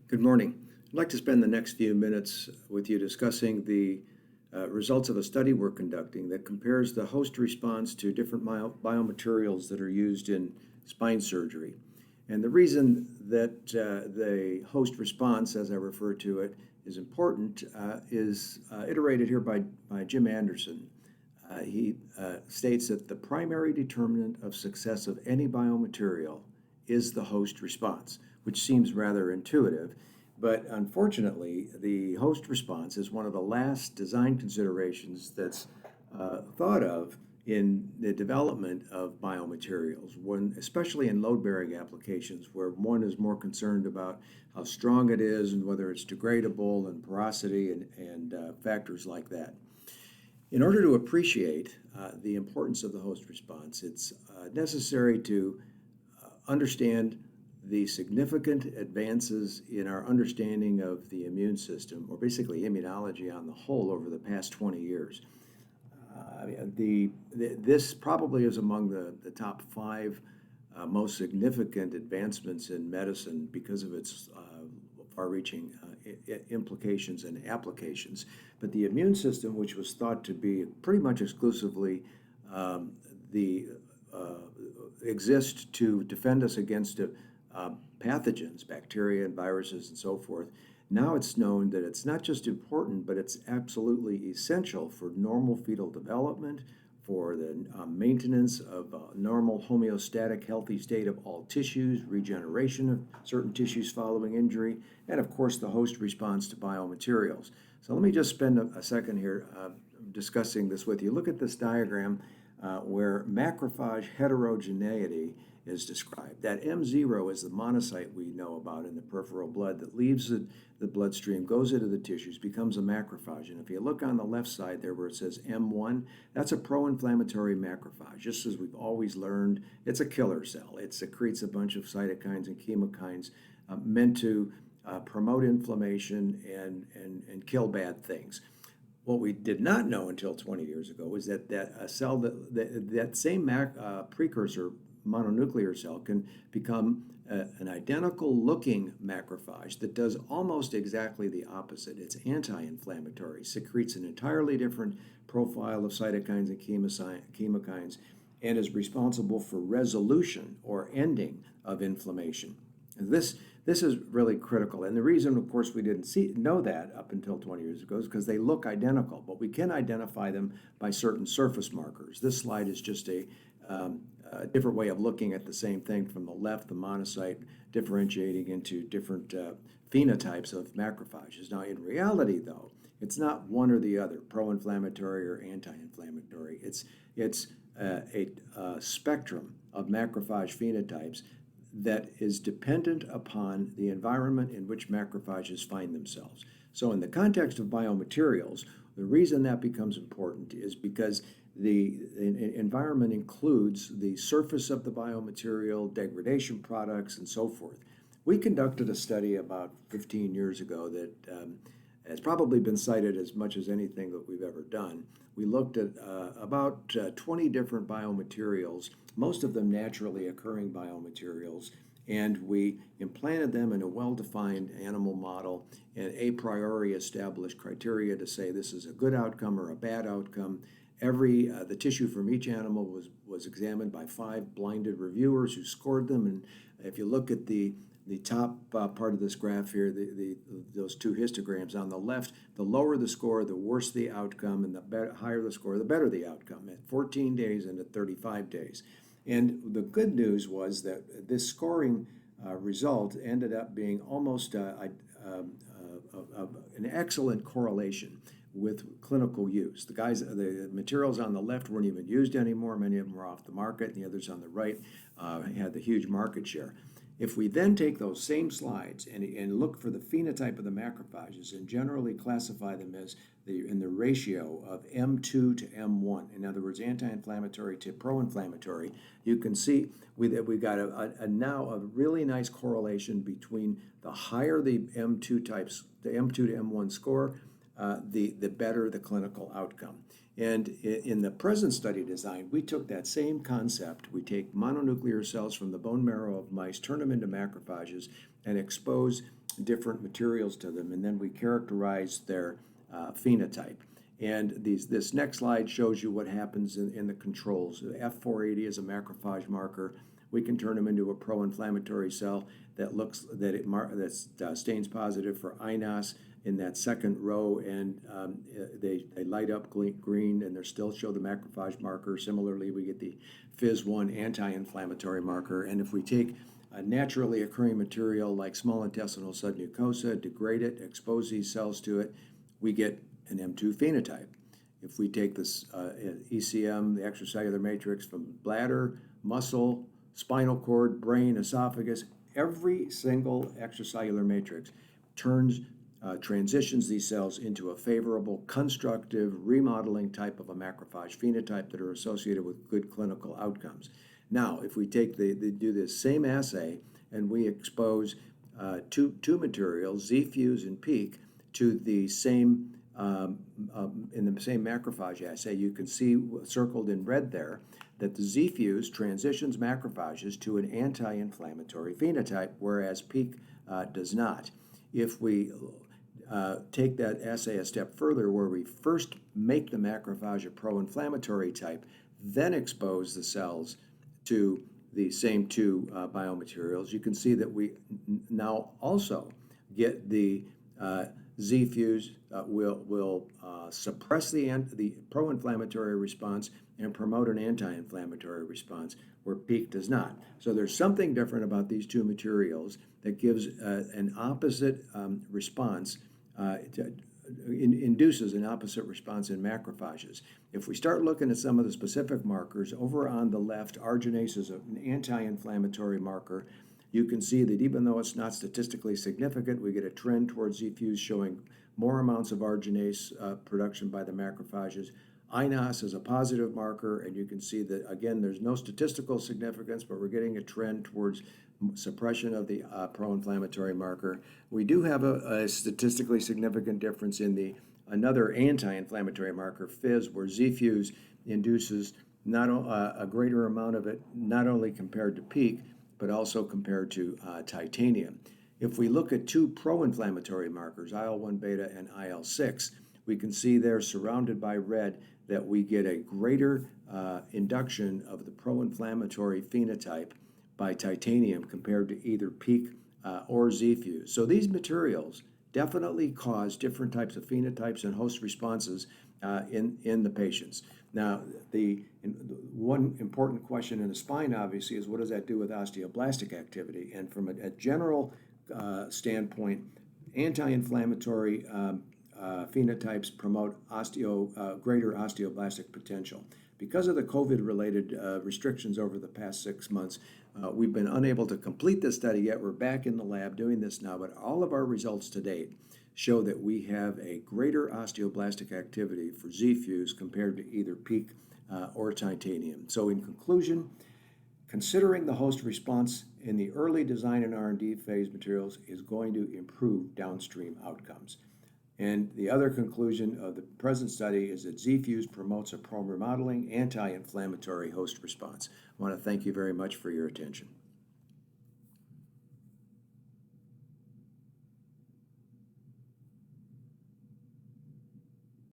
Good morning. I'd like to spend the next few minutes with you discussing the results of a study we're conducting that compares the host response to different biomaterials that are used in spine surgery. And the reason that the host response, as I refer to it, is important is iterated here by Jim Anderson. He states that the primary determinant of success of any biomaterial is the host response, which seems rather intuitive. But unfortunately, the host response is one of the last design considerations that's thought of in the development of biomaterials, especially in load-bearing applications, where one is more concerned about how strong it is and whether it's degradable and porosity and factors like that. In order to appreciate the importance of the host response, it's necessary to understand the significant advances in our understanding of the immune system, or basically immunology on the whole, over the past 20 years. This probably is among the top five most significant advancements in medicine because of its far-reaching implications and applications. But the immune system, which was thought to be pretty much exclusively exist to defend us against pathogens, bacteria and viruses and so forth. Now it's known that it's not just important, but it's absolutely essential for normal fetal development, for the maintenance of a normal homeostatic healthy state of all tissues, regeneration of certain tissues following injury, and of course the host response to biomaterials. So let me just spend a second here discussing this with you. Look at this diagram where macrophage heterogeneity is described. That M0 is the monocyte we know about in the peripheral blood that leaves the bloodstream, goes into the tissues, becomes a macrophage. And if you look on the left side there where it says M1, that's a pro-inflammatory macrophage. Just as we've always learned, it's a killer cell. It secretes a bunch of cytokines and chemokines meant to promote inflammation and kill bad things. What we did not know until 20 years ago is that a cell that same precursor mononuclear cell can become an identical looking macrophage that does almost exactly the opposite. It's anti-inflammatory, secretes an entirely different profile of cytokines and chemokines, and is responsible for resolution or ending of inflammation. And this is really critical. And the reason, of course, we didn't know that up until 20 years ago is because they look identical, but we can identify them by certain surface markers. This slide is just a different way of looking at the same thing from the left, the monocyte differentiating into different phenotypes of macrophages. Now, in reality, though, it's not one or the other, pro-inflammatory or anti-inflammatory. It's a spectrum of macrophage phenotypes that is dependent upon the environment in which macrophages find themselves. So in the context of biomaterials, the reason that becomes important is because the environment includes the surface of the biomaterial, degradation products, and so forth. We conducted a study about 15 years ago that has probably been cited as much as anything that we've ever done. We looked at about 20 different biomaterials, most of them naturally occurring biomaterials, and we implanted them in a well-defined animal model and a priori established criteria to say this is a good outcome or a bad outcome. The tissue from each animal was examined by 5 blinded reviewers who scored them, and if you look at the top part of this graph here, those 2 histograms on the left, the lower the score, the worse the outcome, and the higher the score, the better the outcome at 14 days and at 35 days. And the good news was that this scoring result ended up being almost an excellent correlation with clinical use. The materials on the left weren't even used anymore. Many of them were off the market, and the others on the right had the huge market share. If we then take those same slides and look for the phenotype of the macrophages and generally classify them as in the ratio of M2 to M1, in other words, anti-inflammatory to pro-inflammatory, you can see that we've got now a really nice correlation between the higher the M2 types, the M2 to M1 score, the better the clinical outcome. And in the present study design, we took that same concept. We take mononuclear cells from the bone marrow of mice, turn them into macrophages, and expose different materials to them, and then we characterize their phenotype. And this next slide shows you what happens in the controls. F480 is a macrophage marker. We can turn them into a pro-inflammatory cell that stains positive for INOS in that second row, and they light up green, and they still show the macrophage marker. Similarly, we get the FIS1 anti-inflammatory marker. And if we take a naturally occurring material like small intestinal submucosa, degrade it, expose these cells to it, we get an M2 phenotype. If we take this ECM, the extracellular matrix from bladder, muscle, spinal cord, brain, esophagus, every single extracellular matrix transitions these cells into a favorable, constructive, remodeling type of a macrophage phenotype that are associated with good clinical outcomes. Now, if we do this same assay and we expose two materials, Z-Fuse and PEAK, to the same in the same macrophage assay, you can see circled in red there that the Z-Fuse transitions macrophages to an anti-inflammatory phenotype, whereas PEAK does not. If we take that assay a step further, where we first make the macrophage a pro-inflammatory type, then expose the cells to the same two biomaterials, you can see that we now also get the Z-Fuse will suppress the pro-inflammatory response and promote an anti-inflammatory response, where PEAK does not. So there's something different about these two materials that gives an opposite response, induces an opposite response in macrophages. If we start looking at some of the specific markers, over on the left, arginase is an anti-inflammatory marker. You can see that even though it's not statistically significant, we get a trend towards Z-Fuse showing more amounts of arginase production by the macrophages. INOS is a positive marker, and you can see that, again, there's no statistical significance, but we're getting a trend towards suppression of the pro-inflammatory marker. We do have a statistically significant difference in another anti-inflammatory marker, FIS, where Z-Fuse induces a greater amount of it, not only compared to PEAK, but also compared to titanium. If we look at two pro-inflammatory markers, IL-1 beta and IL-6, we can see there, surrounded by red, that we get a greater induction of the pro-inflammatory phenotype by titanium compared to either PEAK or Z-Fuse. So these materials definitely cause different types of phenotypes and host responses in the patients. Now, one important question in the spine, obviously, is what does that do with osteoblastic activity? And from a general standpoint, anti-inflammatory phenotypes promote greater osteoblastic potential. Because of the COVID-related restrictions over the past 6 months, we've been unable to complete this study yet. We're back in the lab doing this now, but all of our results to date show that we have a greater osteoblastic activity for Z-Fuse compared to either PEAK or titanium. So in conclusion, considering the host response in the early design and R&D phase materials is going to improve downstream outcomes. And the other conclusion of the present study is that Z-Fuse promotes a pro-remodeling, anti-inflammatory host response. I want to thank you very much for your attention.